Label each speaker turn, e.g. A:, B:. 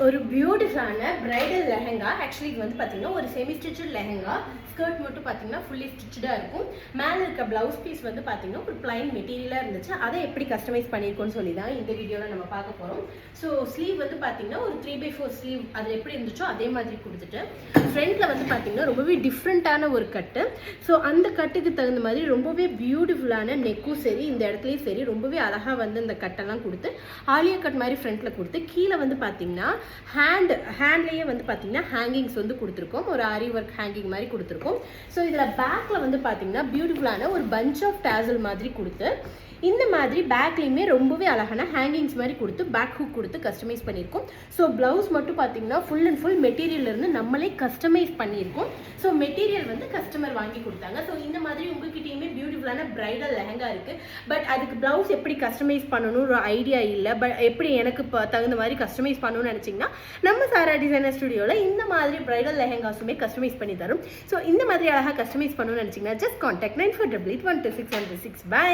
A: ஒரு பியூட்டிஃபுல்லான bridal lehenga. Actually இது வந்து பார்த்தீங்கன்னா ஒரு செமி ஸ்டிச்சட் லெஹெங்கா. ஸ்கர்ட் மட்டும் பார்த்தீங்கன்னா ஃபுல்லி ஸ்டிச்சடாக இருக்கும். மேலே இருக்க ப்ளவுஸ் பீஸ் வந்து பார்த்தீங்கன்னா ஒரு பிளைன் மெட்டீரியலாக இருந்துச்சு. அதை எப்படி கஸ்டமைஸ் பண்ணியிருக்கோன்னு சொல்லி தான் இந்த வீடியோவில் நம்ம பார்க்க போகிறோம். ஸோ ஸ்லீவ் வந்து பார்த்தீங்கன்னா ஒரு 3/4 ஸ்லீவ் அது எப்படி இருந்துச்சோ அதே மாதிரி கொடுத்துட்டு ஃப்ரண்ட்டில் வந்து பார்த்தீங்கன்னா ரொம்பவே டிஃப்ரெண்ட்டான ஒரு கட்டு. ஸோ அந்த கட்டுக்கு தகுந்த மாதிரி ரொம்பவே பியூட்டிஃபுல்லான நெக்கும் சரி, இந்த இடத்துலையும் சரி ரொம்பவே அழகாக வந்து இந்த கட்டெல்லாம் கொடுத்து ஆலியா கட் மாதிரி ஃப்ரண்ட்டில் கொடுத்து கீழே வந்து பார்த்தீங்கன்னா ஹேண்ட்லேயே வந்து பார்த்தீங்கன்னா ஹேங்கிங்ஸ் வந்து கொடுத்துருக்கோம். ஒரு ஆரி ஒர்க் ஹேங்கிங் மாதிரி கொடுத்துருக்கோம். ஸோ இதில் பேக்கில் வந்து பார்த்தீங்கன்னா பியூட்டிஃபுல்லான ஒரு பஞ்ச் ஆஃப் டேசல் மாதிரி கொடுத்து இந்த மாதிரி பேக்லேயுமே ரொம்பவே அழகான ஹேங்கிங்ஸ் மாதிரி கொடுத்து பேக் ஹூக் கொடுத்து கஸ்டமைஸ் பண்ணியிருக்கோம். ஸோ ப்ளவுஸ் மட்டும் பார்த்தீங்கன்னா ஃபுல் அண்ட் ஃபுல் மெட்டீரியல்லேருந்து நம்மளே கஸ்டமைஸ் பண்ணியிருக்கோம். ஸோ மெட்டீரியல் வந்து கஸ்டமர் வாங்கி கொடுத்தாங்க. ஸோ இந்த மாதிரி உங்ககிட்டயுமே பியூட்டிஃபுல்லான பிரைடல் லெஹங்கா இருக்குது. பட் அதுக்கு ப்ளவுஸ் எப்படி கஸ்டமைஸ் பண்ணணும் ஒரு ஐடியா இல்லை. பட் எப்படி எனக்கு தகுந்த மாதிரி கஸ்டமைஸ் பண்ணணும்னு நினச்சிங்கன்னா நம்ம சாரா டிசைனர் ஸ்டுடியோவில் இந்த மாதிரி பிரைடல் லெஹங்காஸுமே கஸ்டமைஸ் பண்ணி தரும். ஸோ இந்த மாதிரி அழகாக கஸ்டமைஸ் பண்ணணும்னு நினச்சிங்கன்னா ஜஸ்ட் கான்டாக்ட் 9488126126. பை.